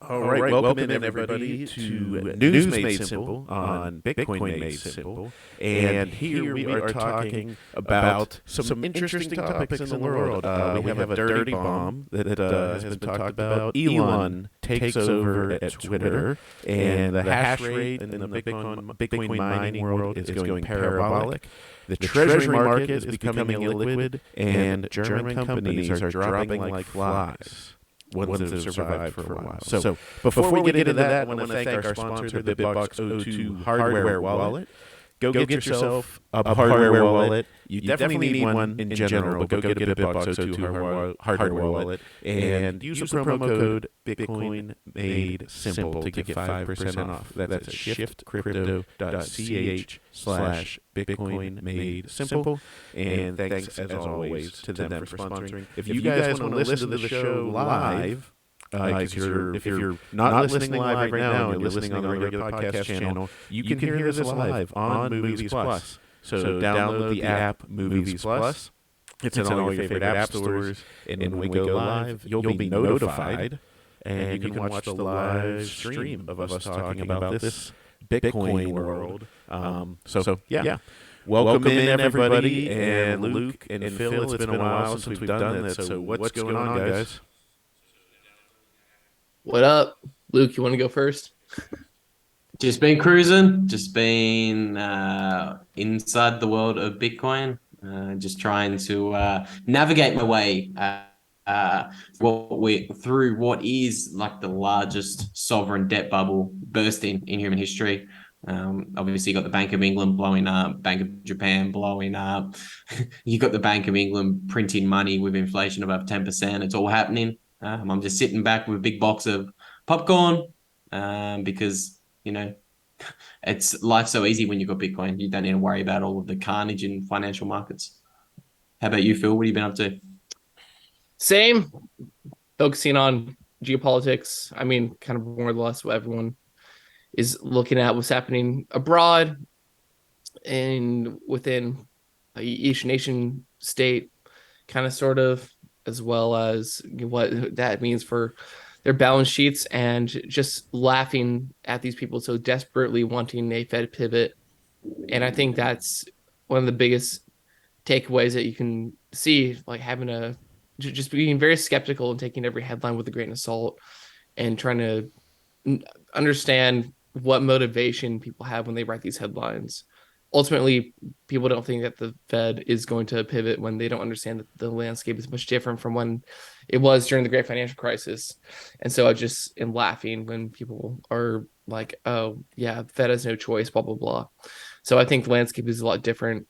All right, welcome in everybody to News Made Simple on Bitcoin Made Simple. And here we are talking about some interesting topics in the world. We have a dirty bomb that has been talked about. Elon takes over at Twitter, and the hash rate in the Bitcoin mining world is going parabolic. The treasury market is becoming illiquid, and German companies are dropping like flies. Ones that have survived for a while. So before we get into that, I want to thank our sponsor, the Bitbox O2 hardware wallet. Go get yourself a hardware wallet. You definitely need one in general, but go get a Bitbox O2 hardware wallet and use the promo code Bitcoin Made Simple to get 5% off. That's at shiftcrypto.ch/Bitcoin Made Simple. And thanks as always to them for sponsoring. If you guys want to listen to the show live, if you're not listening live right now and you're listening on the regular podcast channel, you can hear this live on Movies Plus. So download the app Movies Plus. It's in all your favorite app stores. And when we go live, you'll be notified. And you can watch the live stream of us talking about this Bitcoin world. So yeah. Welcome in, everybody. And Luke and Phil, it's been a while since we've done this. So what's going on, guys? What up? Luke, you want to go first? Just been cruising, just been inside the world of Bitcoin, just trying to navigate my way through what is like the largest sovereign debt bubble bursting in human history. Obviously, you got the Bank of England blowing up, Bank of Japan blowing up. You got the Bank of England printing money with inflation above 10%. It's all happening. I'm just sitting back with a big box of popcorn because, it's life's so easy when you've got Bitcoin. You don't need to worry about all of the carnage in financial markets. How about you, Phil? What have you been up to? Same. Focusing on geopolitics. I mean, kind of more or less what everyone is looking at what's happening abroad and within each nation state, kind of sort of, as well as what that means for their balance sheets, and just laughing at these people so desperately wanting a Fed pivot. And I think that's one of the biggest takeaways that you can see, like having just being very skeptical and taking every headline with a grain of salt and trying to understand what motivation people have when they write these headlines. Ultimately, people don't think that the Fed is going to pivot when they don't understand that the landscape is much different from when it was during the Great Financial Crisis. And so I just am laughing when people are like, oh, yeah, the Fed has no choice, blah, blah, blah. So I think the landscape is a lot different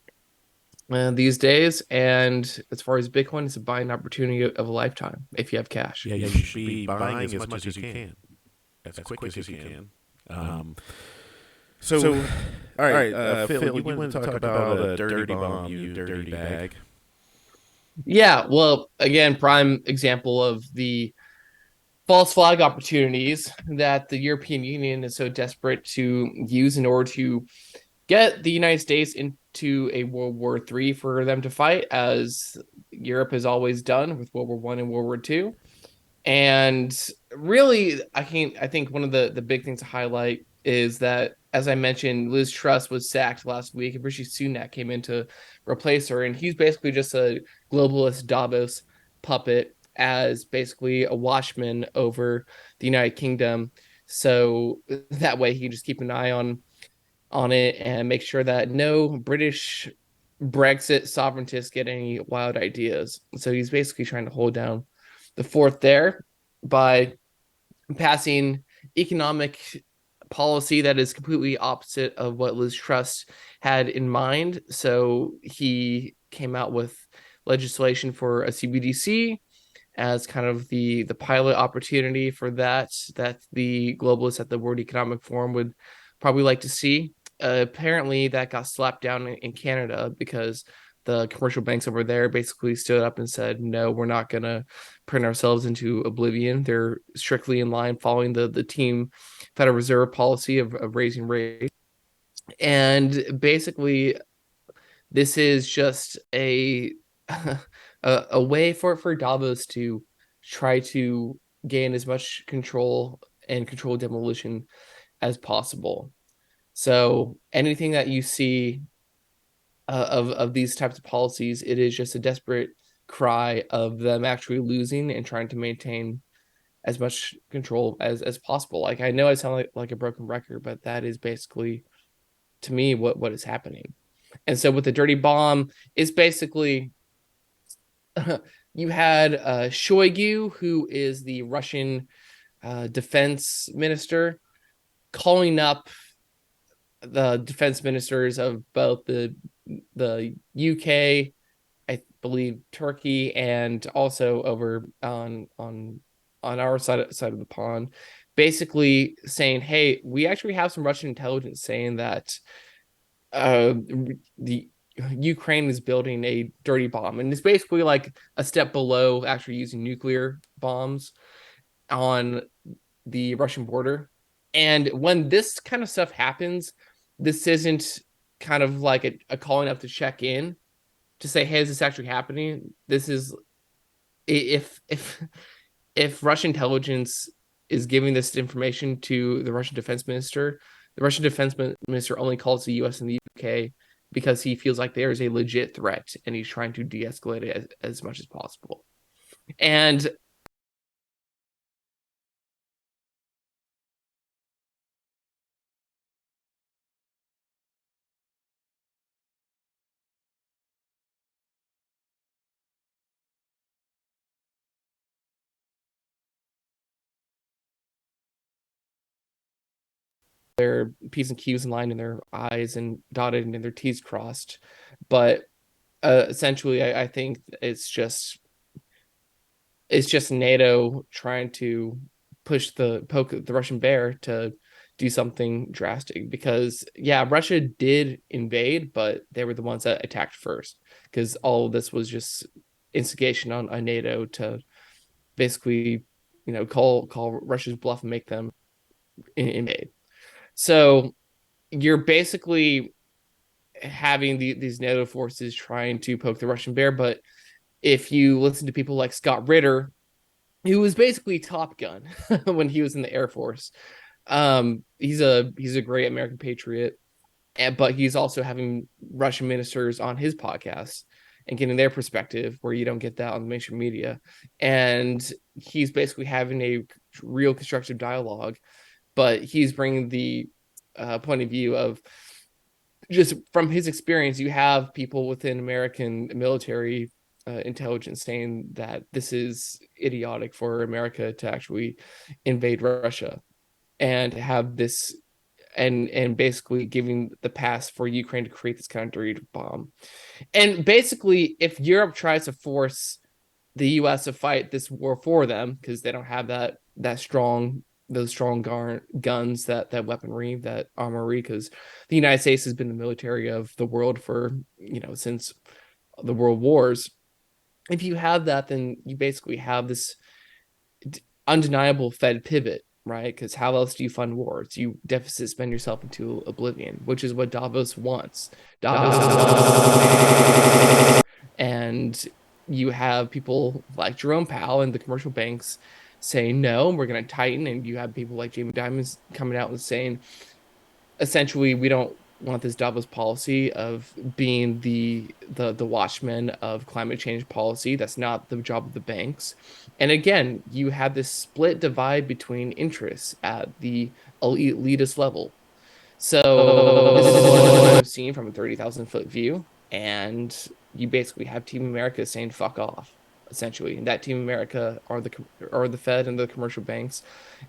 these days. And as far as Bitcoin, it's a buying opportunity of a lifetime if you have cash. Yeah, you should be buying as much as you can, as quick as you can. So, all right, Phil, you want to talk about a dirty bomb, you dirty bag? Yeah, well, again, prime example of the false flag opportunities that the European Union is so desperate to use in order to get the United States into a World War III for them to fight, as Europe has always done with World War I and World War II. And really, I think one of the big things to highlight is that, as I mentioned, Liz Truss was sacked last week, and Rishi Sunak came in to replace her, and he's basically just a globalist Davos puppet, as basically a watchman over the United Kingdom. So that way he can just keep an eye on it and make sure that no British Brexit sovereigntists get any wild ideas. So he's basically trying to hold down the fort there by passing economic policy that is completely opposite of what Liz Truss had in mind. So he came out with legislation for a CBDC as kind of the pilot opportunity for that the globalists at the World Economic Forum would probably like to see. Apparently that got slapped down in Canada because the commercial banks over there basically stood up and said, no, we're not going to print ourselves into oblivion. They're strictly in line following the team Federal Reserve policy of raising rates. And basically, this is just a a way for Davos to try to gain as much control and controlled demolition as possible. So anything that you see of these types of policies, it is just a desperate cry of them actually losing and trying to maintain as much control as possible. Like, I know I sound like a broken record, but that is basically, to me, what is happening. And so with the dirty bomb, it's basically you had Shoigu, who is the Russian defense minister, calling up the defense ministers of both the UK, I believe Turkey, and also over on our side of the pond, basically saying, "Hey, we actually have some Russian intelligence saying that the Ukraine is building a dirty bomb, and it's basically like a step below actually using nuclear bombs on the Russian border." And when this kind of stuff happens, this isn't kind of like a calling up to check in to say, "Hey, is this actually happening?" This is if Russian intelligence is giving this information to the Russian defense minister, the Russian defense minister only calls the U.S. and the UK because he feels like there is a legit threat and he's trying to de-escalate it as much as possible. And their P's and Q's lined in their I's and dotted and their T's crossed. But essentially, I think it's just NATO trying to poke the Russian bear to do something drastic, because yeah, Russia did invade, but they were the ones that attacked first, because all of this was just instigation on NATO to basically, call Russia's bluff and make them invade. So you're basically having these NATO forces trying to poke the Russian bear. But if you listen to people like Scott Ritter, who was basically Top Gun when he was in the Air Force, he's a great American patriot, but he's also having Russian ministers on his podcast and getting their perspective, where you don't get that on the mainstream media. And he's basically having a real constructive dialogue, but he's bringing the point of view of, just from his experience, you have people within American military intelligence saying that this is idiotic for America to actually invade Russia and have this, and basically giving the pass for Ukraine to create this kind of dirty bomb. And basically, if Europe tries to force the US to fight this war for them, because they don't have those strong guns, that weaponry, that armory, because the United States has been the military of the world for, since the world wars. If you have that, then you basically have this undeniable Fed pivot, right? Because how else do you fund wars? You deficit spend yourself into oblivion, which is what Davos wants. And you have people like Jerome Powell and the commercial banks saying, no, we're going to tighten. And you have people like Jamie Dimon coming out and saying, essentially, we don't want this Davos policy of being the watchmen of climate change policy. That's not the job of the banks. And again, you have this split divide between interests at the elitist level. So this is what I've seen from a 30,000-foot view. And you basically have Team America saying fuck off, essentially. And that Team America are the Fed and the commercial banks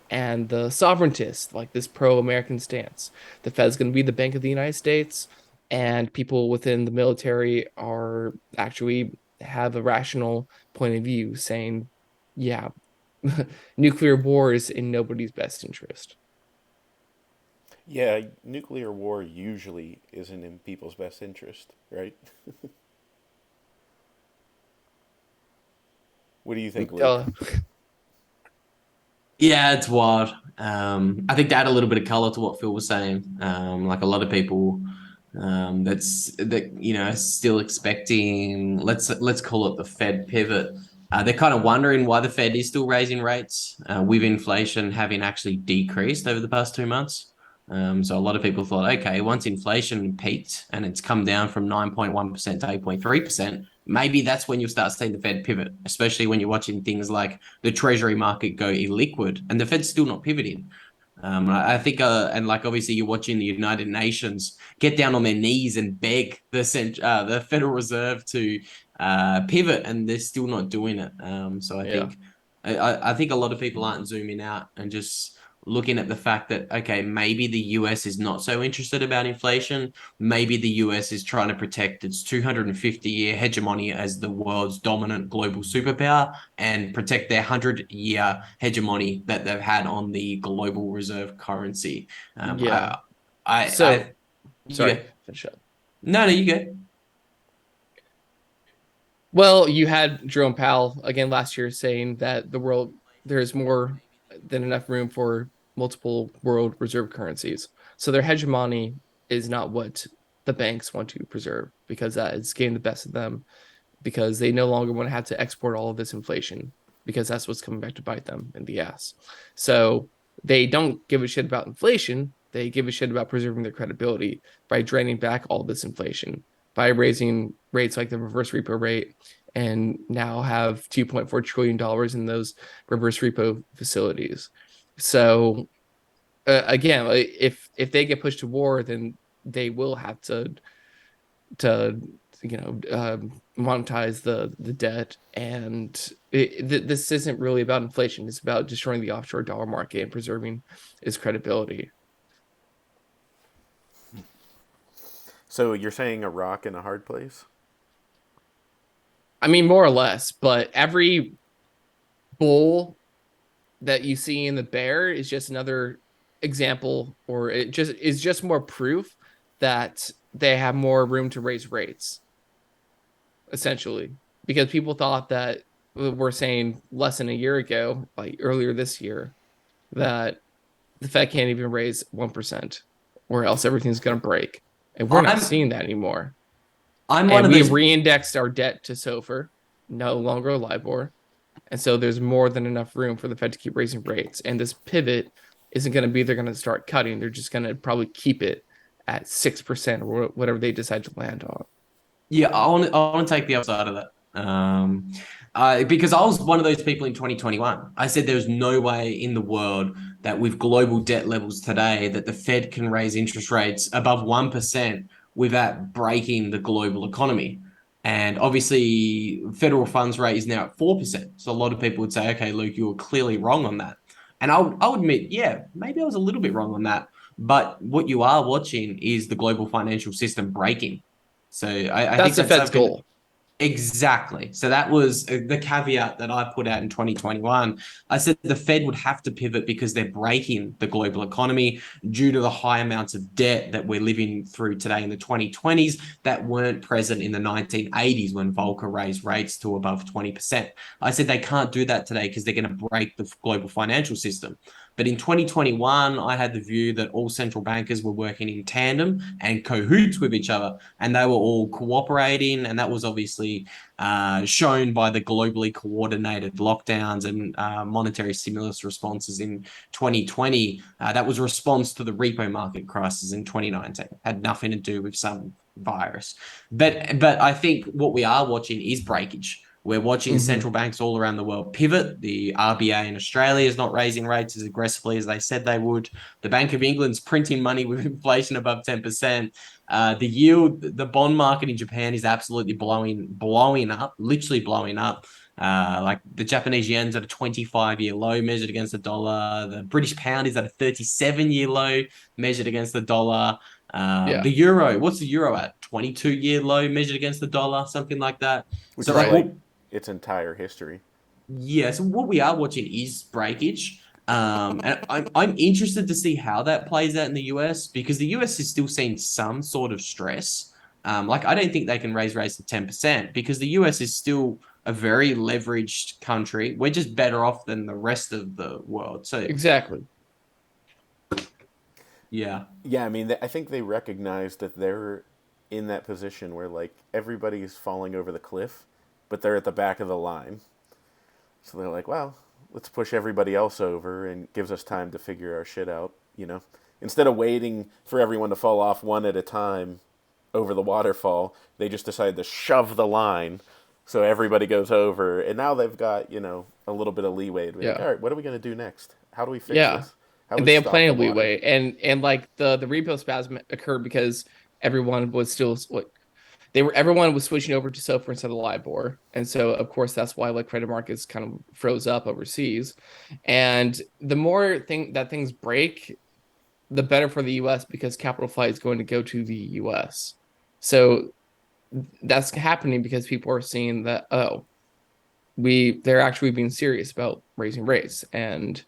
and the sovereigntists, like this pro-American stance. The Fed's going to be the Bank of the United States, and people within the military are actually have a rational point of view saying, yeah, nuclear war is in nobody's best interest. Yeah, nuclear war usually isn't in people's best interest, right? What do you think, Luke? Yeah, it's wild. I think to add a little bit of color to what Phil was saying, like a lot of people still expecting, let's call it the Fed pivot. They're kind of wondering why the Fed is still raising rates with inflation having actually decreased over the past 2 months. So a lot of people thought, okay, once inflation peaked and it's come down from 9.1% to 8.3%, maybe that's when you'll start seeing the Fed pivot, especially when you're watching things like the treasury market go illiquid and the Fed's still not pivoting. I think, and like obviously you're watching the United Nations get down on their knees and beg the Federal Reserve to pivot, and they're still not doing it. So Yeah. I think a lot of people aren't zooming out and just looking at the fact that, okay, maybe the US is not so interested about inflation. Maybe the US is trying to protect its 250-year hegemony as the world's dominant global superpower and protect their 100-year hegemony that they've had on the global reserve currency. Yeah. I So you sorry, go. finish up. No, you go. Well, you had Jerome Powell again last year saying that there's more than enough room for multiple world reserve currencies. So their hegemony is not what the banks want to preserve because that is getting the best of them because they no longer want to have to export all of this inflation because that's what's coming back to bite them in the ass. So they don't give a shit about inflation. They give a shit about preserving their credibility by draining back all this inflation, by raising rates like the reverse repo rate, and now have $2.4 trillion in those reverse repo facilities. So again, if they get pushed to war, then they will have to monetize the debt, and this isn't really about inflation. It's about destroying the offshore dollar market and preserving its credibility. So you're saying a rock in a hard place? I mean, more or less, but every bull that you see in the bear is just another example, or it just is just more proof that they have more room to raise rates, essentially, because people thought that we're saying less than a year ago, like earlier this year, that the Fed can't even raise 1%, or else everything's going to break. And we're not I'm seeing that anymore. I'm one And of we those. re-indexed our debt to SOFR, no longer LIBOR. And so there's more than enough room for the Fed to keep raising rates. And this pivot isn't going to be they're going to start cutting. They're just going to probably keep it at 6% or whatever they decide to land on. Yeah, I want to take the other side of that. Because I was one of those people in 2021. I said there's no way in the world that with global debt levels today that the Fed can raise interest rates above 1% without breaking the global economy. And obviously, federal funds rate is now at 4%. So a lot of people would say, okay, Luke, you were clearly wrong on that. And I'll admit, yeah, maybe I was a little bit wrong on that. But what you are watching is the global financial system breaking. So I That's think the that's Fed's something. goal. Exactly. So that was the caveat that I put out in 2021. I said the Fed would have to pivot because they're breaking the global economy due to the high amounts of debt that we're living through today in the 2020s that weren't present in the 1980s when Volcker raised rates to above 20%. I said they can't do that today because they're going to break the global financial system. But in 2021, I had the view that all central bankers were working in tandem and cahoots with each other, and they were all cooperating. And that was obviously shown by the globally coordinated lockdowns and monetary stimulus responses in 2020. That was a response to the repo market crisis in 2019. Had nothing to do with some virus. But I think what we are watching is breakage. We're watching central banks all around the world pivot. The RBA in Australia is not raising rates as aggressively as they said they would. The Bank of England's printing money with inflation above 10%. The yield, the bond market in Japan is absolutely blowing up, literally blowing up. Like the Japanese yen's at a 25-year low measured against the dollar. The British pound is at a 37-year low measured against the dollar. Yeah. The euro, what's the euro at? 22-year low measured against the dollar, something like that. Which So is like Right. like what its entire history. Yeah, so what we are watching is breakage. And I'm interested to see how that plays out in the US because the US is still seeing some sort of stress. Like I don't think they can raise rates to 10% because the US is still a very leveraged country. We're just better off than the rest of the world. So Exactly. yeah. Yeah, I mean, I think they recognize that they're in that position where like everybody's falling over the cliff, but they're at the back of the line. So they're like, well, let's push everybody else over and gives us time to figure our shit out, you know? Instead of waiting for everyone to fall off one at a time over the waterfall, they just decided to shove the line so everybody goes over. And now they've got, a little bit of leeway to be like, Yeah. all right, what are we going to do next? How do we fix Yeah. this? How do And we they have stop plenty the of water? leeway. And like the repo spasm occurred because everyone was still what everyone was switching over to SOFR instead of LIBOR. And so of course that's why like credit markets kind of froze up overseas. And the more things break, the better for the US because capital flight is going to go to the US. So that's happening because people are seeing that, oh, they're actually being serious about raising rates, and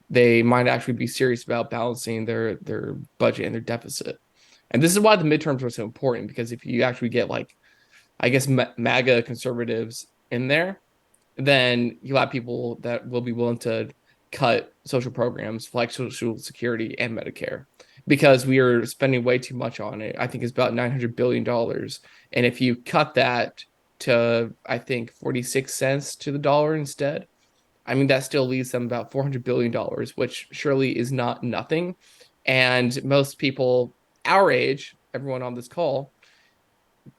they might actually be serious about balancing their budget and their deficit. And this is why the midterms are so important, because if you actually get like, I guess, MAGA conservatives in there, then you have people that will be willing to cut social programs like Social Security and Medicare, because we are spending way too much on it. I think it's about $900 billion. And if you cut that to, I think, 46 cents to the dollar instead, I mean, that still leaves them about $400 billion, which surely is not nothing. And most people our age, everyone on this call,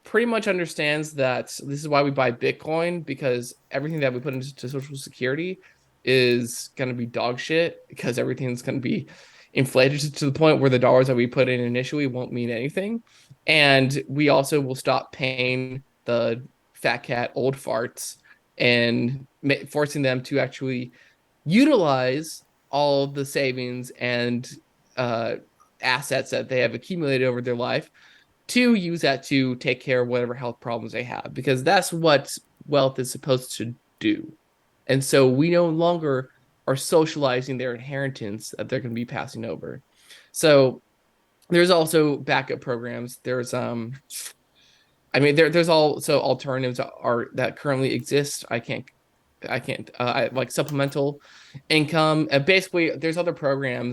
pretty much understands that this is why we buy Bitcoin, because everything that we put into Social Security is going to be dog shit, because everything's going to be inflated to the point where the dollars that we put in initially won't mean anything. And we also will stop paying the fat cat old farts and forcing them to actually utilize all the savings and uh, assets that they have accumulated over their life to use that to take care of whatever health problems they have, because that's what wealth is supposed to do. And so we no longer are socializing their inheritance that they're going to be passing over. So there's also backup programs. There's I mean there's also alternatives are that currently exist. I like supplemental income. Basically, there's other program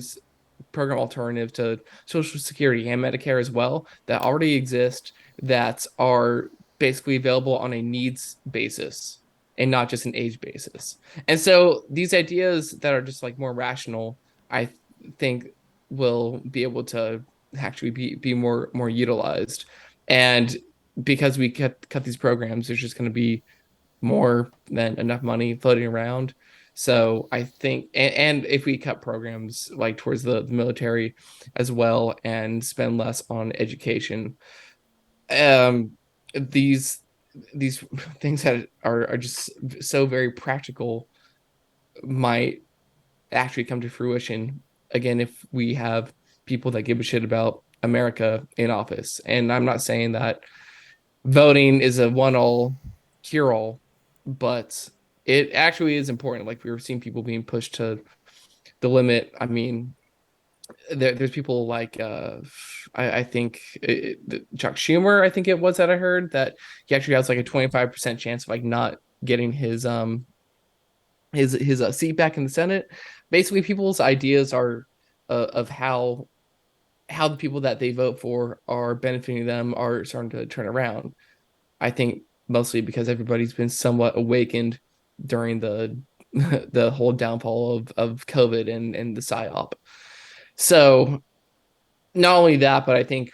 alternative to Social Security and Medicare as well that already exist, that are basically available on a needs basis and not just an age basis. And so these ideas that are just like more rational, I think, will be able to actually be more utilized. And because we cut these programs, there's just going to be more than enough money floating around. So I think, and if we cut programs like towards the military as well and spend less on education, um, these these things that are just so very practical might actually come to fruition again if we have people that give a shit about America in office. And I'm not saying that voting is a one all cure all, but it actually is important. Like we were seeing people being pushed to the limit. I mean, there's people like I think Chuck Schumer, I think it was, that I heard that he actually has like a 25% chance of like not getting his seat back in the Senate. Basically, people's ideas are of how the people that they vote for are benefiting them are starting to turn around. I think mostly because everybody's been somewhat awakened during the the whole downfall of COVID and the psyop. So not only that, but I think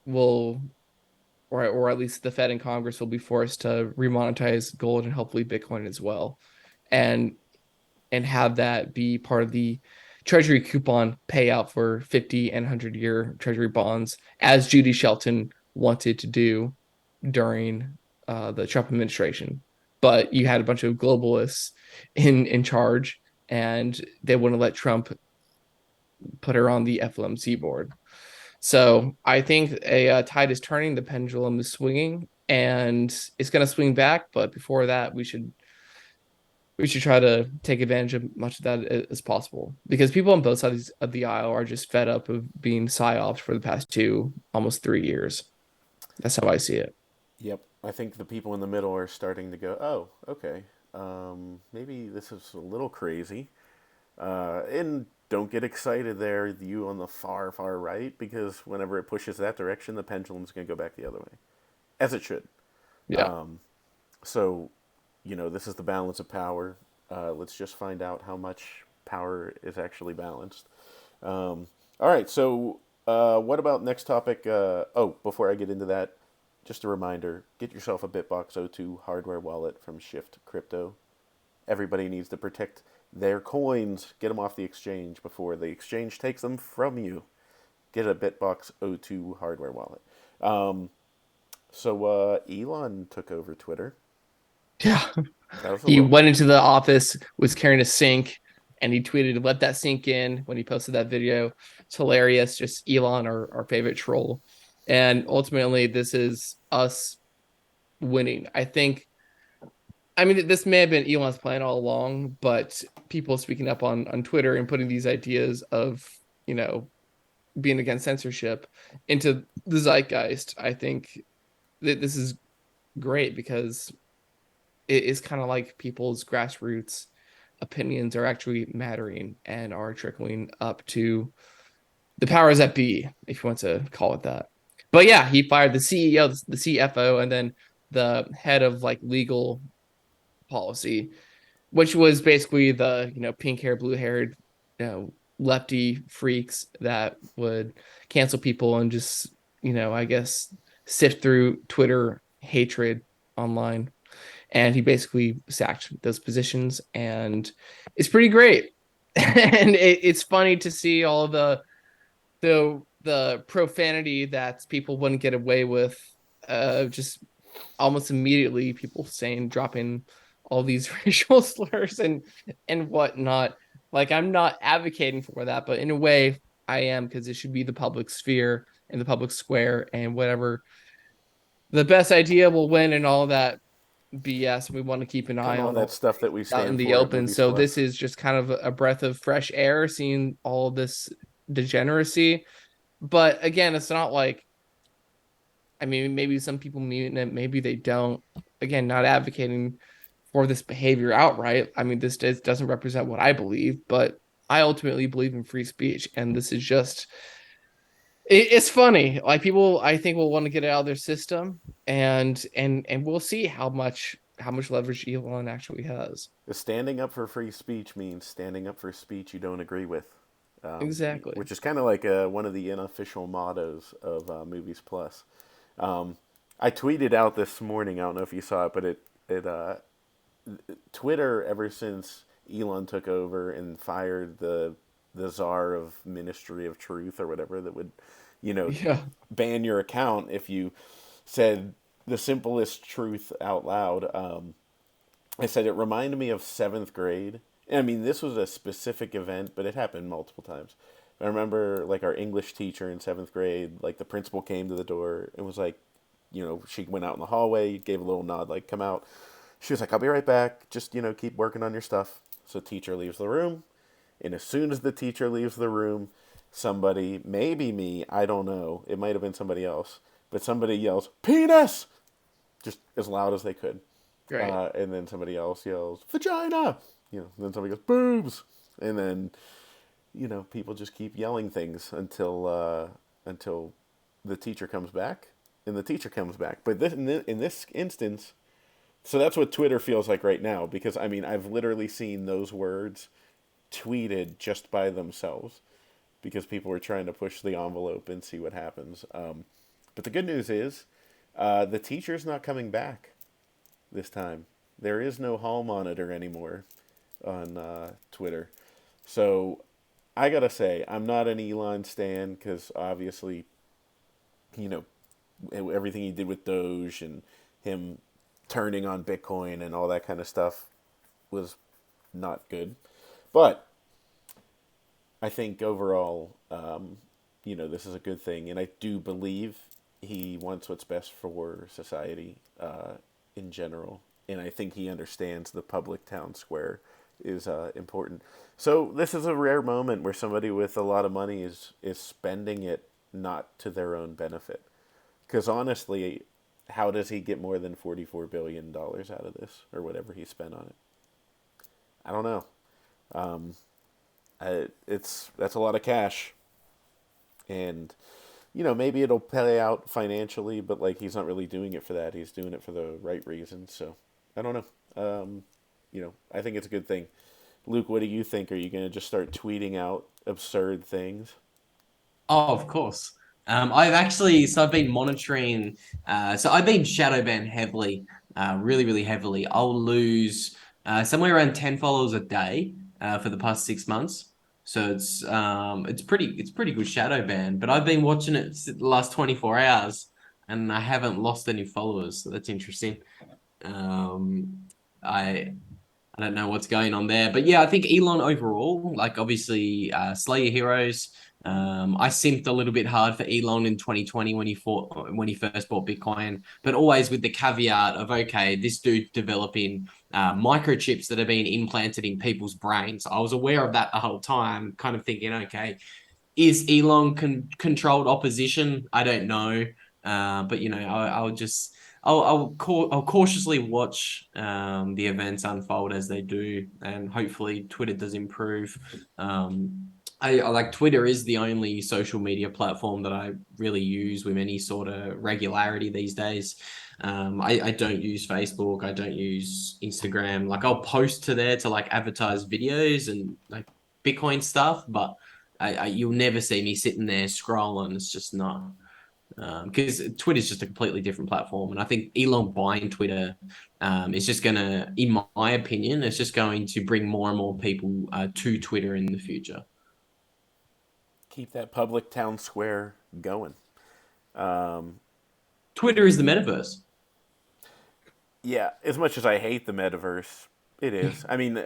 we'll, or at least the Fed and Congress will be forced to remonetize gold and hopefully Bitcoin as well, and have that be part of the Treasury coupon payout for 50 and 100-year Treasury bonds, as Judy Shelton wanted to do during the Trump administration. But you had a bunch of globalists in charge, and they wouldn't let Trump put her on the FOMC board. So I think a tide is turning, the pendulum is swinging, and it's going to swing back. But before that, we should try to take advantage of much of that as possible, because people on both sides of the aisle are just fed up of being psyops for the past almost 3 years. That's how I see it. Yep. I think the people in the middle are starting to go, oh, okay, maybe this is a little crazy. And don't get excited there, you on the far, far right, because whenever it pushes that direction, the pendulum's going to go back the other way, as it should. Yeah. Um, so, this is the balance of power. Let's just find out how much power is actually balanced. All right, so what about next topic? Before I get into that, just a reminder, get yourself a BitBox02 hardware wallet from Shift Crypto. Everybody needs to protect their coins, get them off the exchange before the exchange takes them from you. Get a BitBox02 hardware wallet. Elon took over Twitter. Yeah. That was a He little... went into the office, was carrying a sink, and he tweeted, "Let that sink in," when he posted that video. It's hilarious. Just Elon, our favorite troll. And ultimately, this is us winning. I mean, this may have been Elon's plan all along, but people speaking up on Twitter and putting these ideas of, being against censorship into the zeitgeist, I think that this is great because it is kind of like people's grassroots opinions are actually mattering and are trickling up to the powers that be, if you want to call it that. But yeah, he fired the CEO, the CFO, and then the head of like legal policy, which was basically the pink hair, blue haired, lefty freaks that would cancel people and just I guess sift through Twitter hatred online. And he basically sacked those positions, and it's pretty great. And it's funny to see all the profanity that people wouldn't get away with, just almost immediately people dropping all these racial slurs and whatnot. Like, I'm not advocating for that, but in a way I am, because it should be the public sphere and the public square, and whatever the best idea will win and all that BS. We want to keep an eye and all on that stuff that we out in stand the for at open. Movies So Plus. this is just kind of a breath of fresh air, seeing all this degeneracy. But again, it's not like, I mean, maybe some people mean it, maybe they don't. Again, not advocating for this behavior outright. I mean, this doesn't represent what I believe, but I ultimately believe in free speech, and this is just it's funny. Like, people, I think, will want to get it out of their system, and we'll see how much leverage Elon actually has. Standing up for free speech means standing up for speech you don't agree with, Exactly. which is kind of like one of the unofficial mottos of Movies Plus. I tweeted out this morning. I don't know if you saw it, but Twitter, ever since Elon took over and fired the czar of Ministry of Truth or whatever that would, Yeah. ban your account if you said the simplest truth out loud. I said it reminded me of seventh grade. I mean, this was a specific event, but it happened multiple times. I remember, like, our English teacher in seventh grade, like, the principal came to the door and was like, she went out in the hallway, gave a little nod, like, come out. She was like, I'll be right back. Just, keep working on your stuff. So teacher leaves the room. And as soon as the teacher leaves the room, somebody, maybe me, I don't know, it might have been somebody else, but somebody yells, penis! Just as loud as they could. Right. And then somebody else yells, vagina! Then somebody goes, boobs! And then, people just keep yelling things until the teacher comes back. And the teacher comes back. But in this instance, so that's what Twitter feels like right now. Because, I mean, I've literally seen those words tweeted just by themselves. Because people were trying to push the envelope and see what happens. But the good news is, the teacher's not coming back this time. There is no hall monitor anymore on Twitter. So I gotta say, I'm not an Elon stan because obviously, you know, everything he did with Doge and him turning on Bitcoin and all that kind of stuff was not good. But I think overall, this is a good thing, and I do believe he wants what's best for society in general, and I think he understands the public town square is important. So this is a rare moment where somebody with a lot of money is spending it not to their own benefit. Because honestly, how does he get more than $44 billion out of this, or whatever he spent on it? I don't know. That's a lot of cash, and maybe it'll pay out financially, but like he's not really doing it for that. He's doing it for the right reasons. So I don't know. I think it's a good thing. Luke, what do you think? Are you going to just start tweeting out absurd things? Oh, of course. I've been monitoring. So I've been shadow banned heavily, really, really heavily. I'll lose somewhere around 10 followers a day for the past 6 months. So it's pretty good shadow ban. But I've been watching it the last 24 hours, and I haven't lost any followers. So that's interesting. Um, I I don't know what's going on there. But yeah, I think Elon overall, like obviously Slay Your Heroes. I simped a little bit hard for Elon in 2020 when he first bought Bitcoin, but always with the caveat of okay, this dude's developing microchips that are being implanted in people's brains. I was aware of that the whole time, kind of thinking, okay, is Elon controlled opposition? I don't know, but I'll cautiously watch the events unfold as they do, and hopefully Twitter does improve. I like Twitter is the only social media platform that I really use with any sort of regularity these days. I don't use Facebook. I don't use Instagram. Like I'll post to there to like advertise videos and like Bitcoin stuff, but you'll never see me sitting there scrolling. It's just not because Twitter is just a completely different platform, and I think Elon buying Twitter is just gonna, in my opinion, it's just going to bring more and more people to Twitter in the future. Keep that public town square going. Um, Twitter is the metaverse. yeah, as much as I hate the metaverse, it is. I mean,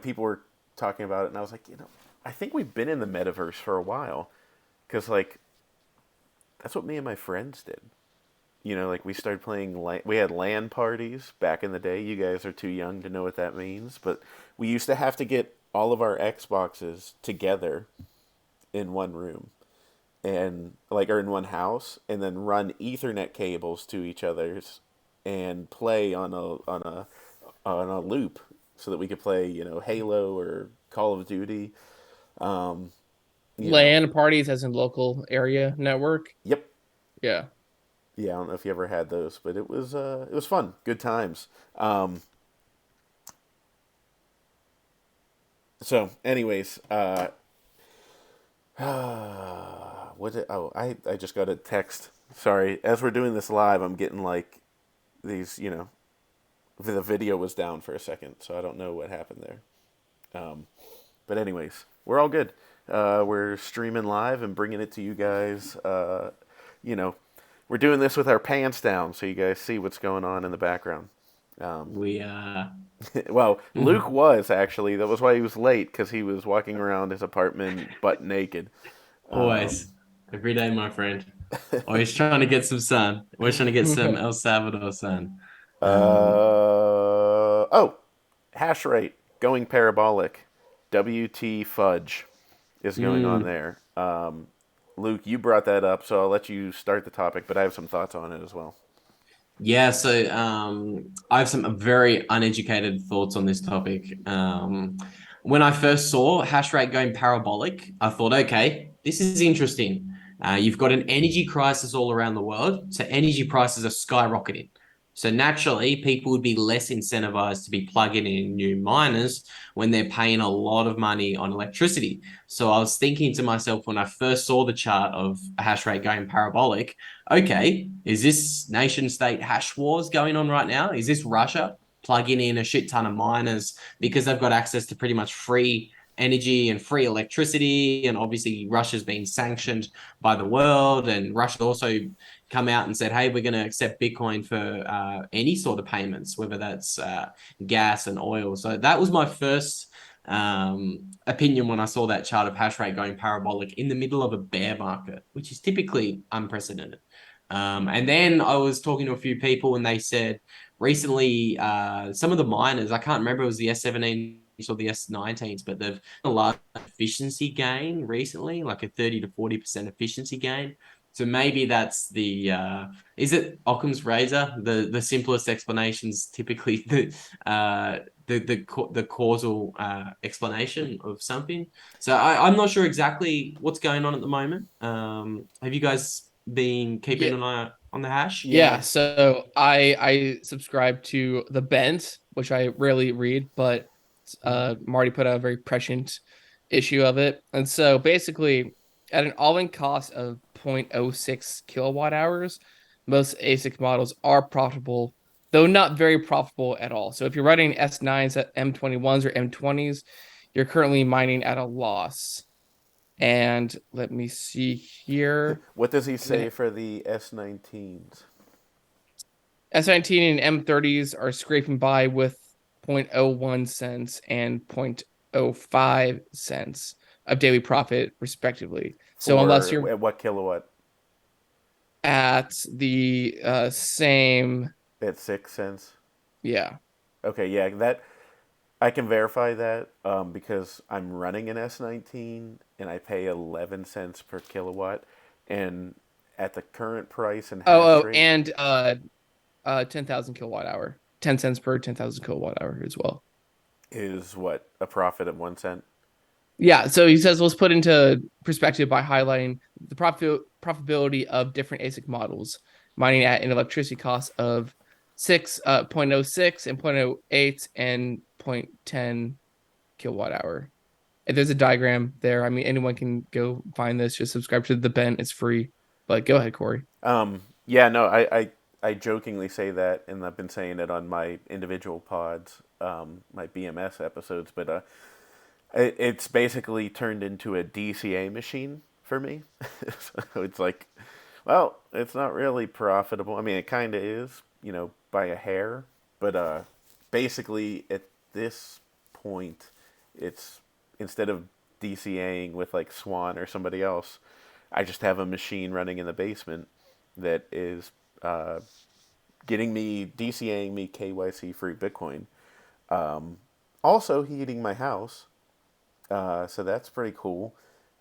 people were talking about it, and I was like, I think we've been in the metaverse for a while, because like that's what me and my friends did. Like we started playing. We had LAN parties back in the day. You guys are too young to know what that means, but we used to have to get all of our Xboxes together in one room and or in one house, and then run Ethernet cables to each other's and play on a loop so that we could play Halo or Call of Duty. Um, you know, LAN parties as in local area network. yep, Yeah. yeah. I don't know if you ever had those, but it was fun, good times. Um, so, anyways, I just got a text. Sorry, as we're doing this live, I'm getting like these. The video was down for a second, so I don't know what happened there. But anyways, we're all good. We're streaming live and bringing it to you guys. You know, we're doing this with our pants down, so you guys see what's going on in the background. Um, We well, Luke was actually. That was why he was late, because he was walking around his apartment butt naked. Um, always every day, my friend. Always trying to get some sun. Always trying to get some El Salvador sun. oh, hash rate going parabolic. WT fudge is going on Mm, there. Luke, you brought that up, so I'll let you start the topic, but I have some thoughts on it as well. Yeah, so I have some very uneducated thoughts on this topic. When I first saw hash rate going parabolic, I thought, okay, this is interesting. You've got an energy crisis all around the world, so energy prices are skyrocketing. So naturally, people would be less incentivized to be plugging in new miners when they're paying a lot of money on electricity. So I was thinking to myself when I first saw the chart of a hash rate going parabolic, okay, is this nation state hash wars going on right now? Is this Russia plugging in a shit ton of miners because they've got access to pretty much free energy and free electricity? And obviously, Russia's been sanctioned by the world, and Russia also come out and said, hey, we're going to accept Bitcoin for any sort of payments, whether that's gas and oil. So that was my first opinion when I saw that chart of hash rate going parabolic in the middle of a bear market, which is typically unprecedented. And then I was talking to a few people, and they said recently some of the miners, I can't remember if it was the S17 or the S19s, but they've a large efficiency gain recently, like a 30 to 40% efficiency gain. So maybe that's the is it Occam's razor? The simplest explanations typically the causal explanation of something. So I'm not sure exactly what's going on at the moment. Have you guys been keeping Yeah. an eye on the hash? Yeah, Yeah. so I subscribe to the Bent which I rarely read, but Marty put out a very prescient issue of it. And so basically, at an all-in cost of 0.06 kilowatt hours, most ASIC models are profitable, though not very profitable at all. So if you're running S9s at M21s or M20s, you're currently mining at a loss. And let me see here. What does he say for the S19s? S19 and M30s are scraping by with 0.01 cents and 0.05 cents of daily profit, respectively. So unless you're at what kilowatt? at the same, At 6 cents. yeah. Okay, yeah, that I can verify that because I'm running an S19 and I pay 11 cents per kilowatt, and at the current price and hash rate And 10,000 kilowatt hour, 10 cents per 10,000 kilowatt hour as well. is what, a profit of 1 cent. Yeah, so he says let's put into perspective by highlighting the profitability of different ASIC models, mining at an electricity cost of 6.06 and 0.08 and 0.10 kilowatt hour. And there's a diagram there. I mean, anyone can go find this. Just subscribe to the Ben. It's free. But go ahead, Cory. Yeah, no, I jokingly say that, and I've been saying it on my individual pods, my BMS episodes, but it's basically turned into a DCA machine for me. So it's like, well, it's not really profitable. I mean, it kind of is, by a hair, but basically at this point, it's instead of DCAing with like Swan or somebody else, I just have a machine running in the basement that is getting me DCAing me KYC free Bitcoin. Also heating my house, so that's pretty cool.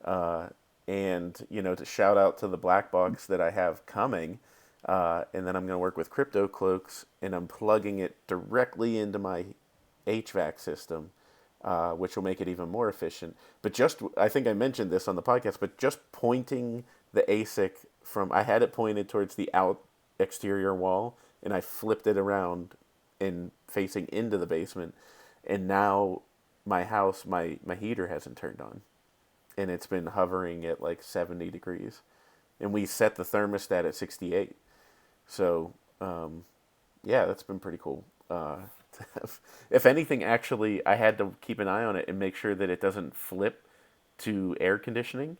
And to shout out to the black box that I have coming, and then I'm going to work with Crypto Cloaks, and I'm plugging it directly into my HVAC system, which will make it even more efficient. But I think I mentioned this on the podcast, but just pointing the ASIC I had it pointed towards the exterior wall, and I flipped it around and facing into the basement, and now my house, my heater hasn't turned on, and it's been hovering at like 70 degrees, and we set the thermostat at 68. So yeah, that's been pretty cool. If anything, actually, I had to keep an eye on it and make sure that it doesn't flip to air conditioning,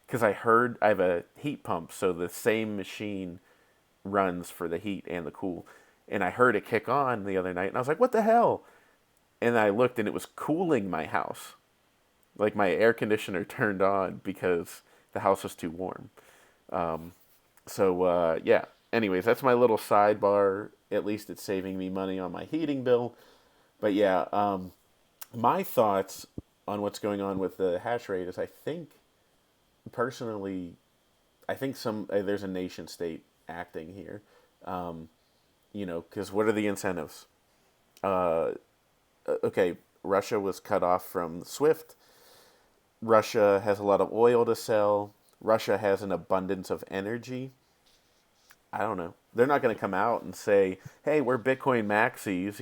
because I have a heat pump, so the same machine runs for the heat and the cool. And I heard it kick on the other night, and I was like, what the hell? And I looked, and it was cooling my house. Like my air conditioner turned on because the house was too warm. Yeah. Anyways, that's my little sidebar. At least it's saving me money on my heating bill. But yeah, my thoughts on what's going on with the hash rate is, I think, personally, I think there's a nation state acting here. Because what are the incentives? Okay, Russia was cut off from SWIFT. Russia has a lot of oil to sell. Russia has an abundance of energy. I don't know. They're not going to come out and say, "Hey, we're Bitcoin maxis,"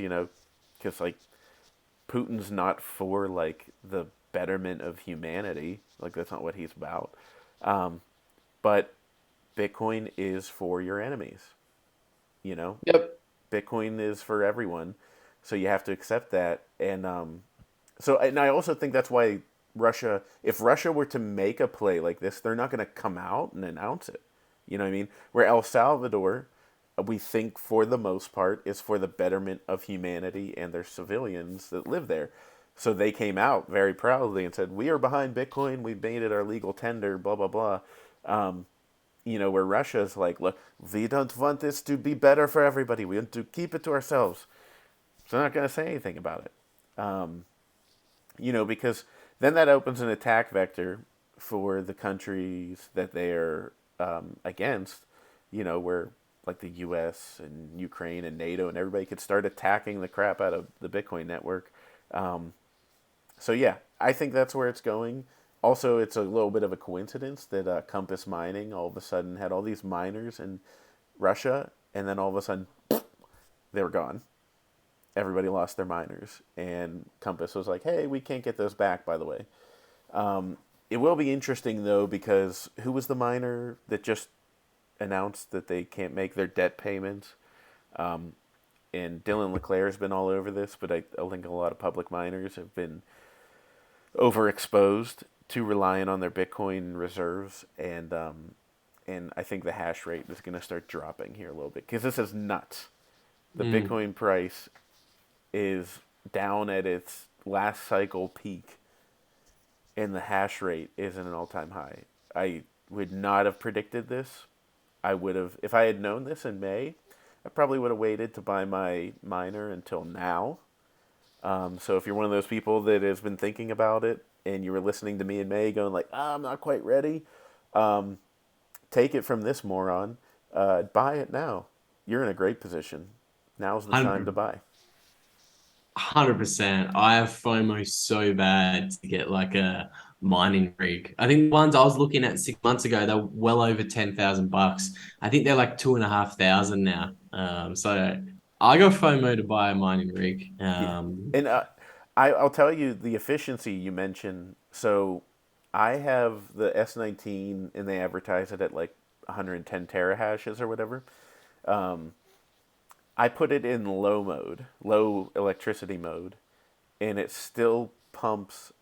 because like Putin's not for like the betterment of humanity. Like that's not what he's about. But Bitcoin is for your enemies. Yep. Bitcoin is for everyone, so you have to accept that. And I also think that's why if Russia were to make a play like this, they're not going to come out and announce it. You know what I mean? Where El Salvador, we think for the most part, is for the betterment of humanity and their civilians that live there. So they came out very proudly and said, "We are behind Bitcoin. We made it our legal tender." Blah blah blah. Where Russia's like, "Look, we don't want this to be better for everybody. We want to keep it to ourselves." So they're not going to say anything about it. Because then that opens an attack vector for the countries that they are against, where like the U.S. and Ukraine and NATO and everybody could start attacking the crap out of the Bitcoin network. So yeah, I think that's where it's going. Also, it's a little bit of a coincidence that Compass Mining all of a sudden had all these miners in Russia, and then all of a sudden, they were gone. everybody lost their miners, and Compass was like, "Hey, we can't get those back, by the way." It will be interesting though, because who was the miner that just announced that they can't make their debt payments? And Dylan LeClaire has been all over this, but I think a lot of public miners have been overexposed to relying on their Bitcoin reserves, and I think the hash rate is going to start dropping here a little bit, because this is nuts. The Bitcoin price is down at its last cycle peak, and the hash rate is at an all-time high. I would not have predicted this. I would have, if I had known this in May, I probably would have waited to buy my miner until now. So if you're one of those people that has been thinking about it, and you were listening to me in May going like, I'm not quite ready, take it from this moron. Buy it now. You're in a great position. Now's the time to buy. 100%. I have FOMO so bad to get like a mining rig. I think the ones I was looking at 6 months ago, they're well over $10,000. I think they're like 2,500 now. So I got FOMO to buy a mining rig. And I'll tell you the efficiency you mentioned. So I have the S19, and they advertise it at like 110 terahashes or whatever. I put it in low mode, low electricity mode, and it still pumps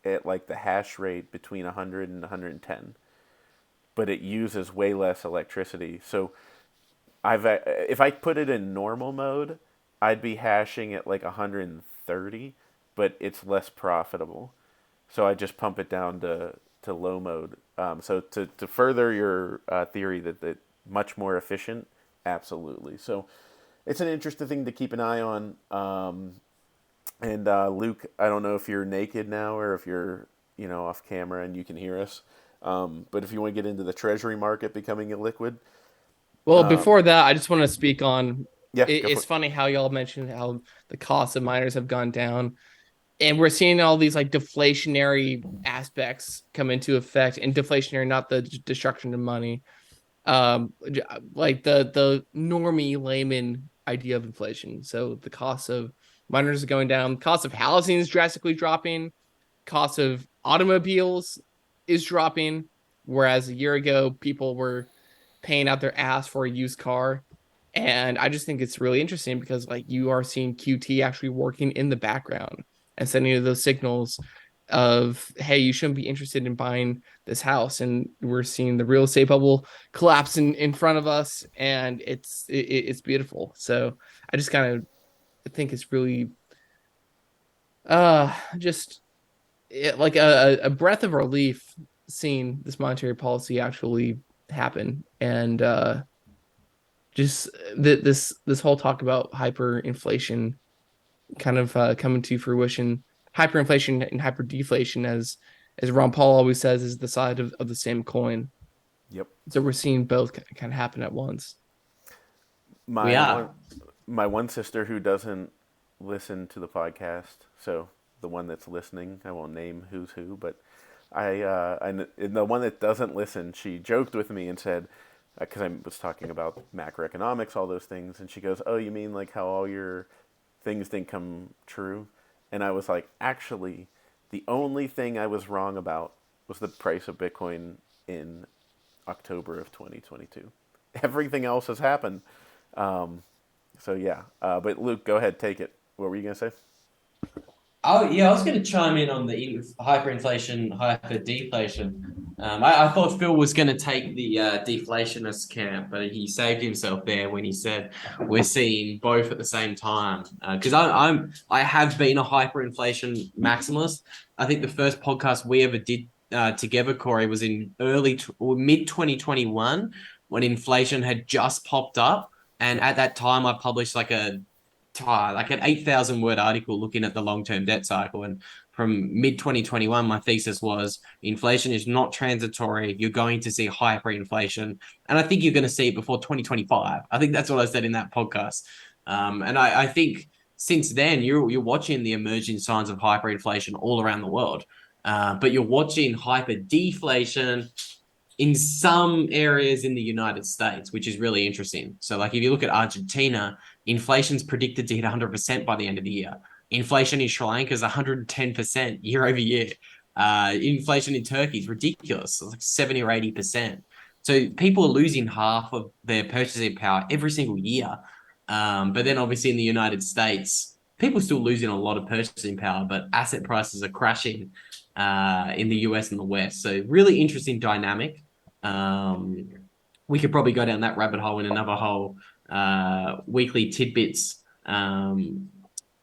at like the hash rate between 100 and 110, but it uses way less electricity. So if I put it in normal mode, I'd be hashing at like 130, but it's less profitable. So I just pump it down to low mode. So to further your theory that much more efficient, absolutely. So it's an interesting thing to keep an eye on. And Luke, I don't know if you're naked now or if you're off camera and you can hear us. But if you want to get into the treasury market becoming illiquid. Well, before that, I just want to speak on. Yeah, It's funny how y'all mentioned how the cost of miners have gone down, and we're seeing all these like deflationary aspects come into effect, and deflationary, not the destruction of money. Like the normie layman idea of inflation. So the cost of miners is going down, cost of housing is drastically dropping, cost of automobiles is dropping, whereas a year ago people were paying out their ass for a used car. And I just think it's really interesting because like you are seeing QT actually working in the background and sending you those signals of, hey, you shouldn't be interested in buying this house. And we're seeing the real estate bubble collapse in front of us, and it's beautiful. So I just kind of think it's really just like a breath of relief seeing this monetary policy actually happen. And just this whole talk about hyperinflation kind of coming to fruition. Hyperinflation and hyperdeflation, as Ron Paul always says, is the side of the same coin. Yep. So we're seeing both kind of happen at once. My one sister who doesn't listen to the podcast, so the one that's listening, I won't name who's who, but and the one that doesn't listen, she joked with me and said, because I was talking about macroeconomics, all those things, and she goes, "Oh, you mean like how all your things didn't come true?" And I was like, actually, the only thing I was wrong about was the price of Bitcoin in October of 2022. Everything else has happened. So yeah, but Luke, go ahead, take it. What were you gonna say? Oh, yeah, I was going to chime in on the hyperinflation, hyperdeflation. I thought Phil was going to take the deflationist camp, but he saved himself there when he said we're seeing both at the same time. Because I have been a hyperinflation maximalist. I think the first podcast we ever did together, Cory, was in mid 2021 when inflation had just popped up, and at that time I published like an 8,000 word article looking at the long-term debt cycle. And from mid 2021, my thesis was inflation is not transitory. You're going to see hyperinflation. And I think you're going to see it before 2025. I think that's what I said in that podcast. And I think since then, you're watching the emerging signs of hyperinflation all around the world. But you're watching hyperdeflation in some areas in the United States, which is really interesting. So like if you look at Argentina, Inflation's predicted to hit 100% by the end of the year. Inflation in Sri Lanka is 110% year over year. Inflation in Turkey is ridiculous. It's like 70 or 80%. So people are losing half of their purchasing power every single year. But then obviously in the United States, people are still losing a lot of purchasing power, but asset prices are crashing in the US and the West. So really interesting dynamic. We could probably go down that rabbit hole in another whole weekly tidbits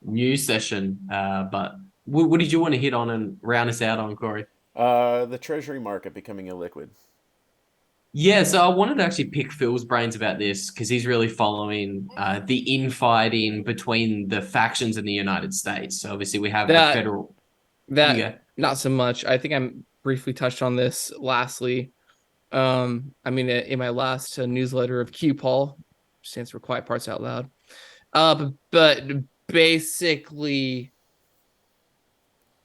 news session. But what did you want to hit on and round us out on, Cory? The treasury market becoming illiquid. Yeah, so I wanted to actually pick Phil's brains about this because he's really following the infighting between the factions in the United States. So obviously we have the That federal. You that go. not so much. I think I briefly touched on this lastly. I mean, in my last newsletter of Q Paul, stands for Quiet Parts Out Loud. But basically,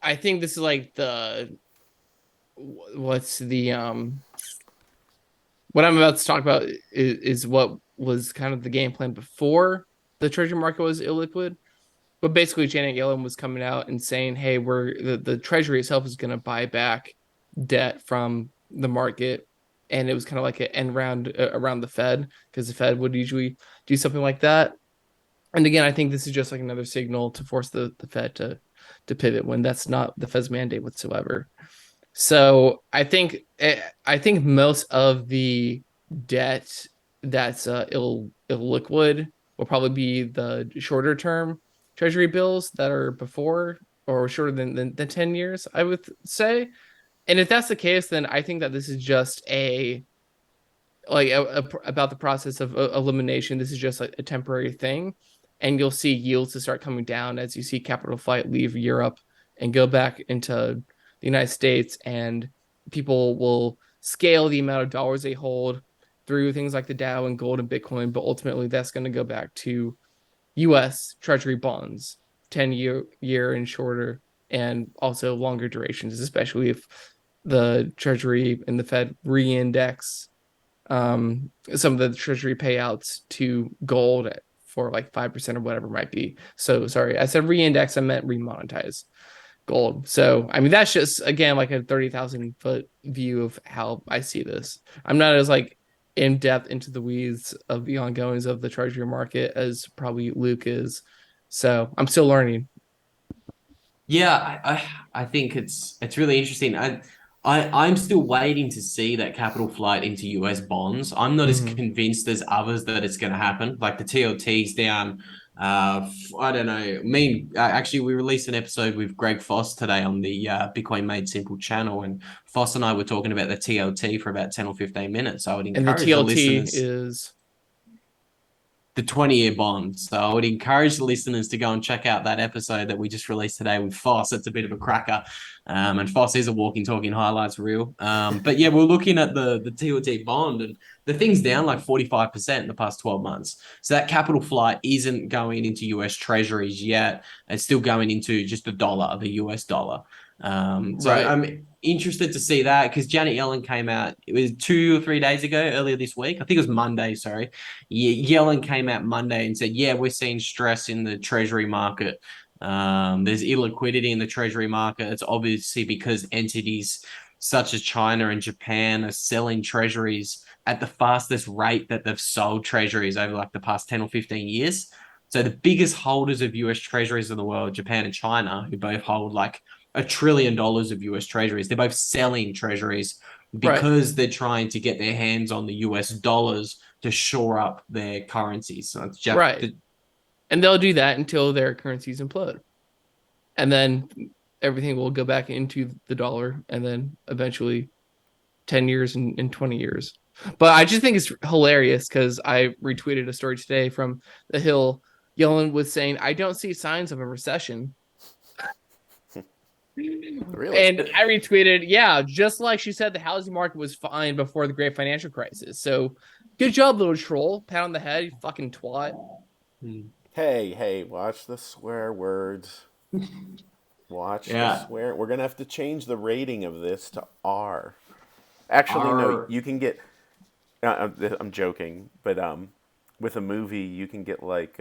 I think this is like what's the what I'm about to talk about is what was kind of the game plan before the treasury market was illiquid. But basically, Janet Yellen was coming out and saying, "Hey, the treasury itself is going to buy back debt from the market," and it was kind of like an end round around the Fed because the Fed would usually do something like that. And again, I think this is just like another signal to force the Fed to pivot when that's not the Fed's mandate whatsoever. So I think most of the debt that's illiquid will probably be the shorter term treasury bills that are before or shorter than 10 years, I would say. And if that's the case, then I think that this is just about the process of elimination. This is just like a temporary thing, and you'll see yields to start coming down as you see capital flight leave Europe and go back into the United States, and people will scale the amount of dollars they hold through things like the Dow and gold and Bitcoin, but ultimately that's going to go back to U.S. Treasury bonds, 10-year and shorter, and also longer durations, especially if the Treasury and the Fed reindex some of the treasury payouts to gold for like 5% or whatever it might be. So sorry, I said reindex, I meant remonetize gold. So I mean that's just again like a 30,000-foot view of how I see this. I'm not as like in depth into the weeds of the ongoings of the treasury market as probably Luke is. So I'm still learning. Yeah, I think it's really interesting. I'm still waiting to see that capital flight into US bonds. I'm not as convinced as others that it's going to happen. Like the TLT's down. I don't know. Actually, we released an episode with Greg Foss today on the Bitcoin Made Simple channel, and Foss and I were talking about the TLT for about 10 or 15 minutes. I would And the encourage the TLT listeners. is The 20-year bond. So I would encourage the listeners to go and check out that episode that we just released today with Foss. It's a bit of a cracker. And Foss is a walking, talking highlights reel. But yeah, we're looking at the TLT bond, and the thing's down like 45% in the past 12 months. So that capital flight isn't going into US treasuries yet. It's still going into just the dollar, the US dollar. So right. I'm interested to see that because Janet Yellen came out, it was 2 or 3 days ago, earlier this week. I think it was Monday, sorry. Yellen came out Monday and said, yeah, we're seeing stress in the treasury market. There's illiquidity in the treasury market. It's obviously because entities such as China and Japan are selling treasuries at the fastest rate that they've sold treasuries over like the past 10 or 15 years. So the biggest holders of US treasuries in the world, Japan and China, who both hold like $1 trillion of US treasuries, they're both selling treasuries Right. because they're trying to get their hands on the US dollars to shore up their currencies. So it's Right. And they'll do that until their currencies implode. And then everything will go back into the dollar and then eventually 10 years and 20 years. But I just think it's hilarious because I retweeted a story today from The Hill. Yellen was saying, I don't see signs of a recession. Really? And I retweeted, yeah, just like she said, the housing market was fine before the great financial crisis. So good job, little troll. Pat on the head, you fucking twat. Hey, watch the swear words. Watch the Yeah. swear. We're gonna have to change the rating of this to R. Actually, no. Arr. You can get. I'm joking, but with a movie, you can get like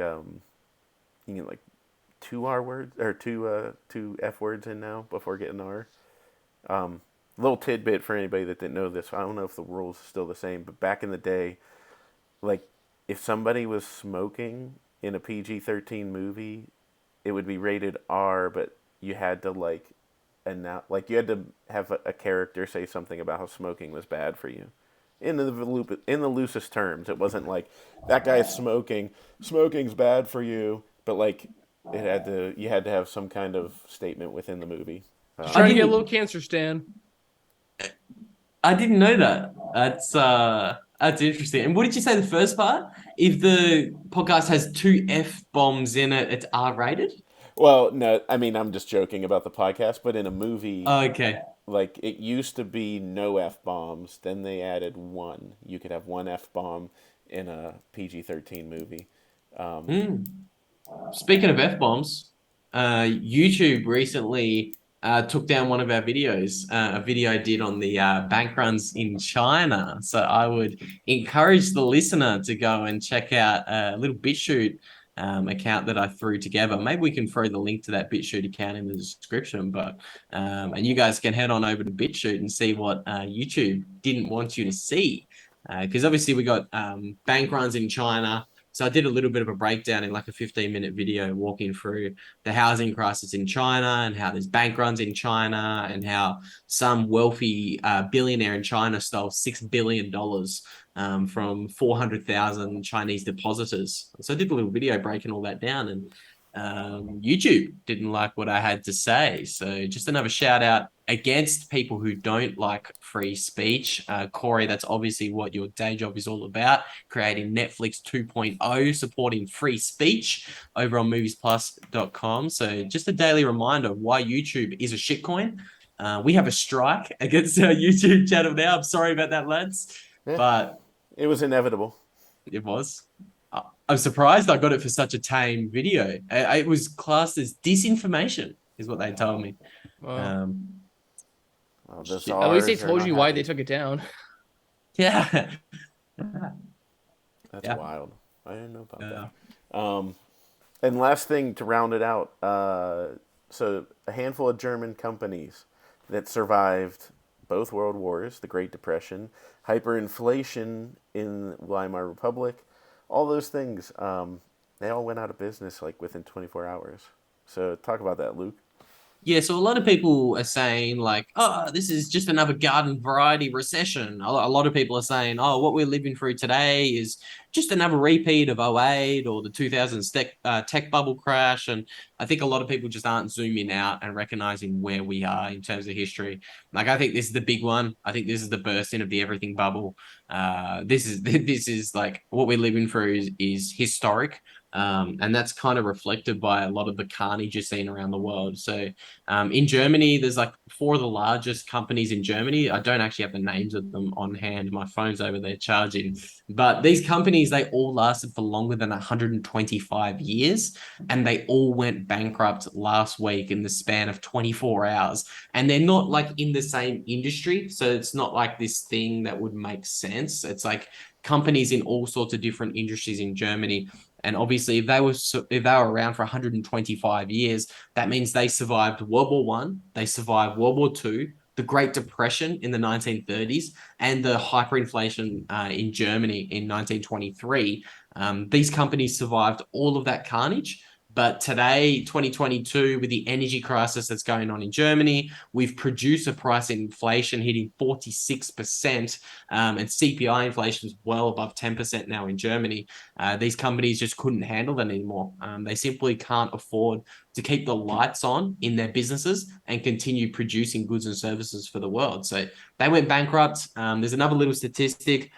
two R words or two F words in now before getting R. Little tidbit for anybody that didn't know this. I don't know if the rules are still the same, but back in the day, like if somebody was smoking in a PG-13 movie, it would be rated R, but you had to you had to have a character say something about how smoking was bad for you. In the loosest terms, it wasn't like that guy's smoking. Smoking's bad for you, but like you had to have some kind of statement within the movie. Just I trying to get a didn't little cancer, Stan. I didn't know that. That's interesting. And what did you say the first part? If the podcast has two F bombs in it, it's R rated? Well, no, I mean I'm just joking about the podcast, but in a movie, Okay. like it used to be no F bombs, then they added one. You could have one F bomb in a PG-13 movie. Hmm. Speaking of F bombs, YouTube recently took down one of our videos, a video I did on the bank runs in China. So I would encourage the listener to go and check out a little BitChute account that I threw together. Maybe we can throw the link to that BitChute account in the description, but and you guys can head on over to BitChute and see what YouTube didn't want you to see. Because obviously we got bank runs in China. So I did a little bit of a breakdown in like a 15-minute video walking through the housing crisis in China and how there's bank runs in China and how some wealthy billionaire in China stole $6 billion from 400,000 Chinese depositors. So I did a little video breaking all that down, and YouTube didn't like what I had to say. So just another shout out against people who don't like free speech. Cory, that's obviously what your day job is all about, creating Netflix 2.0, supporting free speech over on moviesplus.com. So just a daily reminder of why YouTube is a shitcoin. We have a strike against our YouTube channel now. I'm sorry about that, lads, Yeah, but it was inevitable. it was. I'm surprised I got it for such a tame video. It was classed as disinformation, is what they told me. Well, Um, Oh, the at least they czars are told not you why they happy. took it down. yeah. That's Yeah. wild. I didn't know about Yeah. that. And last thing to round it out, so a handful of German companies that survived both World Wars, the Great Depression, hyperinflation in Weimar Republic, all those things, they all went out of business like within 24 hours. So talk about that, Luke. Yeah, so a lot of people are saying like, oh, this is just another garden variety recession. A lot of people are saying, oh, what we're living through today is just another repeat of '08 or the 2000s tech bubble crash. And I think a lot of people just aren't zooming out and recognizing where we are in terms of history. Like, I think this is the big one. I think this is the bursting of the everything bubble. This is like what we're living through is historic. And that's kind of reflected by a lot of the carnage you're seeing around the world. So in Germany, there's like four of the largest companies in Germany. I don't actually have the names of them on hand. My phone's over there charging. But these companies, they all lasted for longer than 125 years. And they all went bankrupt last week in the span of 24 hours. And they're not like in the same industry. So it's not like this thing that would make sense. It's like companies in all sorts of different industries in Germany. And obviously, if they were around for 125 years, that means they survived World War One, they survived World War Two, the Great Depression in the 1930s, and the hyperinflation in Germany in 1923. These companies survived all of that carnage. But today, 2022, with the energy crisis that's going on in Germany, we've producer price inflation hitting 46%, and CPI inflation is well above 10% now in Germany. These companies just couldn't handle that anymore. They simply can't afford to keep the lights on in their businesses and continue producing goods and services for the world. So they went bankrupt. There's another little statistic.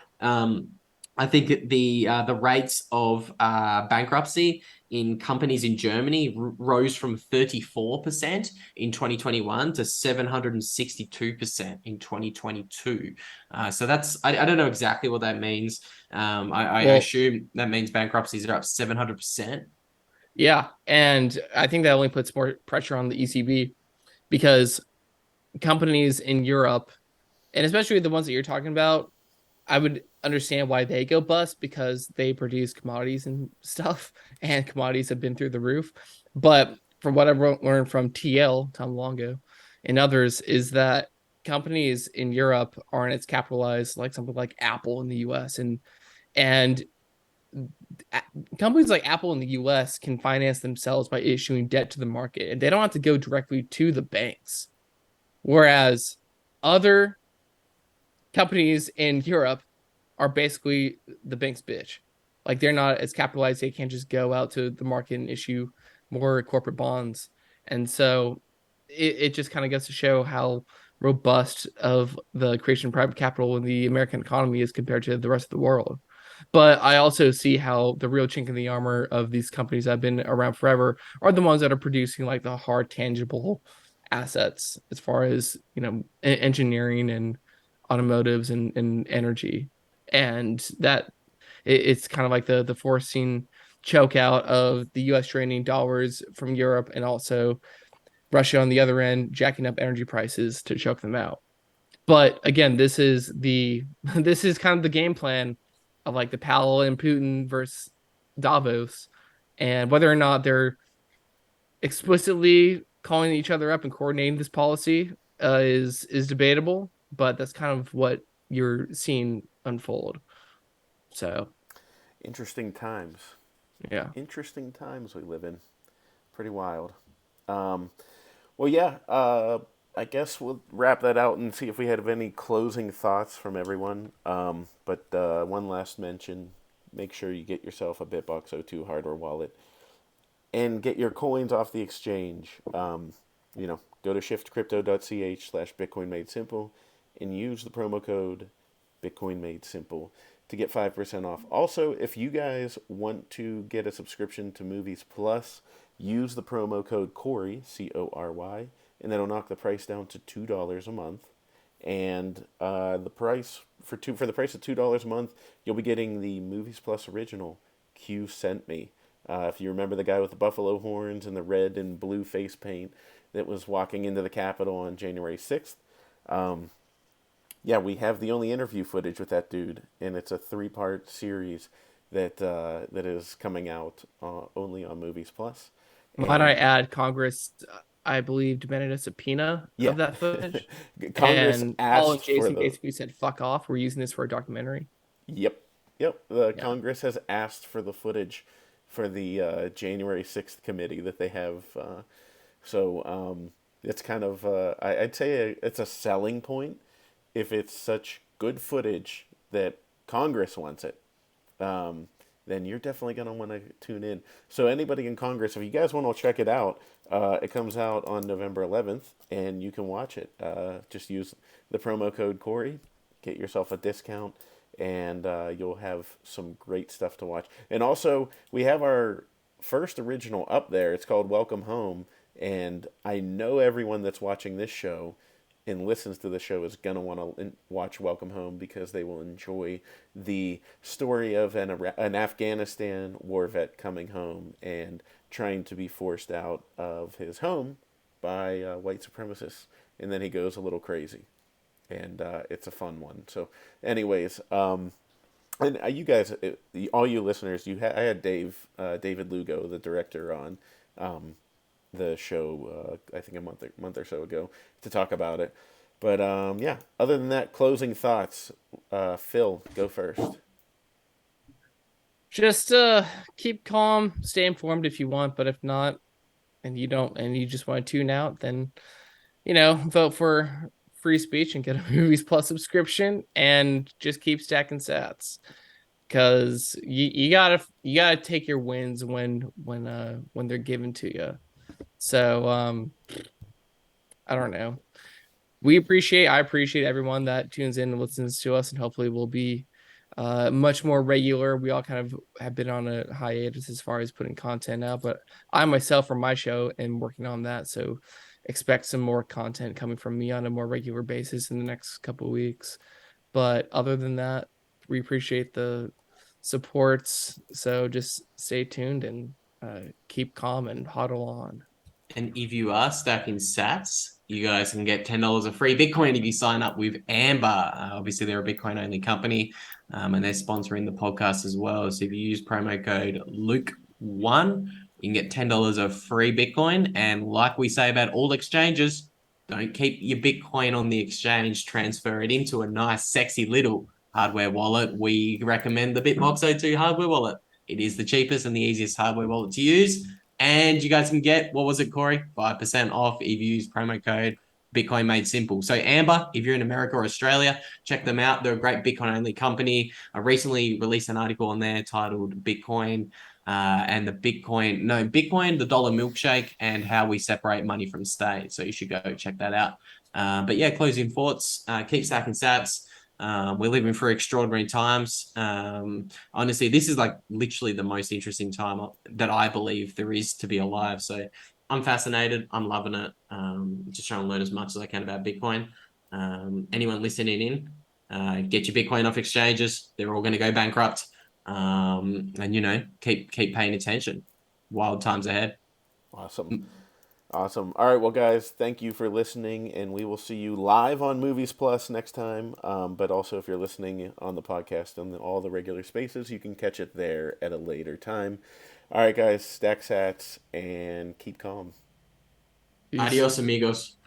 I think the rates of bankruptcy in companies in Germany rose from 34% in 2021 to 762% in 2022. So I don't know exactly what that means. I assume that means bankruptcies are up 700%. Yeah, and I think that only puts more pressure on the ECB because companies in Europe, and especially the ones that you're talking about, I would understand why they go bust because they produce commodities and stuff, and commodities have been through the roof. But from what I've learned from TL, Tom Longo, and others, is that companies in Europe aren't as capitalized like something like Apple in the US. And companies like Apple in the US can finance themselves by issuing debt to the market, and they don't have to go directly to the banks. Whereas other companies in Europe are basically the bank's bitch. Like they're not as capitalized. They can't just go out to the market and issue more corporate bonds. And so it just kind of goes to show how robust of the creation of private capital in the American economy is compared to the rest of the world. But I also see how the real chink in the armor of these companies that have been around forever are the ones that are producing like the hard, tangible assets as far as, engineering and automotives and energy. And that it's kind of like the forcing choke out of the US draining dollars from Europe, and also Russia on the other end jacking up energy prices to choke them out. But again, this is this is kind of the game plan of like the Powell and Putin versus Davos, and whether or not they're explicitly calling each other up and coordinating this policy is debatable. But that's kind of what you're seeing unfold. So Interesting times. yeah. Interesting times we live in. Pretty wild. Um, well, yeah. I guess we'll wrap that out and see if we had any closing thoughts from everyone. But one last mention: make sure you get yourself a BitBox02 hardware wallet and get your coins off the exchange. Go to shiftcrypto.ch/Bitcoin Made Simple and use the promo code Bitcoin Made Simple to get 5% off. Also, if you guys want to get a subscription to Movies Plus, use the promo code Cory, Cory, and that'll knock the price down to $2 a month. And the price for the price of $2 a month, you'll be getting the Movies Plus original Q Sent Me. If you remember the guy with the buffalo horns and the red and blue face paint that was walking into the Capitol on January 6th, yeah, we have the only interview footage with that dude, and it's a 3-part series that is coming out only on Movies Plus. Might I And add, Congress, I believe, demanded a subpoena yeah, of that footage, Congress and Paul and asked for Jason the. basically said, "Fuck off. We're using this for a documentary." Yep, yep. The Yeah. Congress has asked for the footage for the January 6th committee that they have. It's kind of I'd say it's a selling point if it's such good footage that Congress wants it. Um, then you're definitely going to want to tune in. So anybody in Congress, if you guys want to check it out, it comes out on November 11th, and you can watch it. Just use the promo code Cory, get yourself a discount, and you'll have some great stuff to watch. And also, we have our first original up there. It's called Welcome Home, and I know everyone that's watching this show and listens to the show is going to want to watch Welcome Home because they will enjoy the story of an Afghanistan war vet coming home and trying to be forced out of his home by white supremacists. And then he goes a little crazy. And it's a fun one. So, anyways, and you guys, all you listeners, I had David Lugo, the director, on the show, I think a month or so ago, to talk about it. But yeah, other than that, closing thoughts. Phil, go first. Just keep calm, stay informed if you want, but if not, and you don't, and you just want to tune out, then vote for free speech and get a Movies Plus subscription, and just keep stacking sats, because you gotta take your wins when they're given to you. So I don't know. I appreciate everyone that tunes in and listens to us, and hopefully we'll be much more regular. We all kind of have been on a hiatus as far as putting content out, but I myself from my show am working on that, so expect some more content coming from me on a more regular basis in the next couple of weeks. But other than that, we appreciate the supports, so just stay tuned and keep calm and huddle on. And if you are stacking sats, you guys can get $10 of free Bitcoin if you sign up with Amber. Obviously, they're a Bitcoin only company, and they're sponsoring the podcast as well. So if you use promo code Luke1, you can get $10 of free Bitcoin. And like we say about all exchanges, don't keep your Bitcoin on the exchange. Transfer it into a nice, sexy little hardware wallet. We recommend the Bitbox O2 hardware wallet. It is the cheapest and the easiest hardware wallet to use. And you guys can get, what was it, Cory? 5% off if you use promo code Bitcoin Made Simple. So Amber, if you're in America or Australia, check them out. They're a great Bitcoin only company. I recently released an article on there titled Bitcoin and the Bitcoin, the dollar milkshake, and how we separate money from state. So you should go check that out. But yeah, closing thoughts, keep stacking sats. We're living through extraordinary times. Honestly, this is like literally the most interesting time that I believe there is to be alive. So I'm fascinated. I'm loving it. Just trying to learn as much as I can about Bitcoin. Anyone listening in, get your Bitcoin off exchanges. They're all going to go bankrupt. And keep paying attention. Wild times ahead. Awesome. Awesome. All right, well, guys, thank you for listening, and we will see you live on Movies Plus next time. But also, if you're listening on the podcast on all the regular spaces, you can catch it there at a later time. All right, guys, stack sats and keep calm. Peace. Adios, amigos.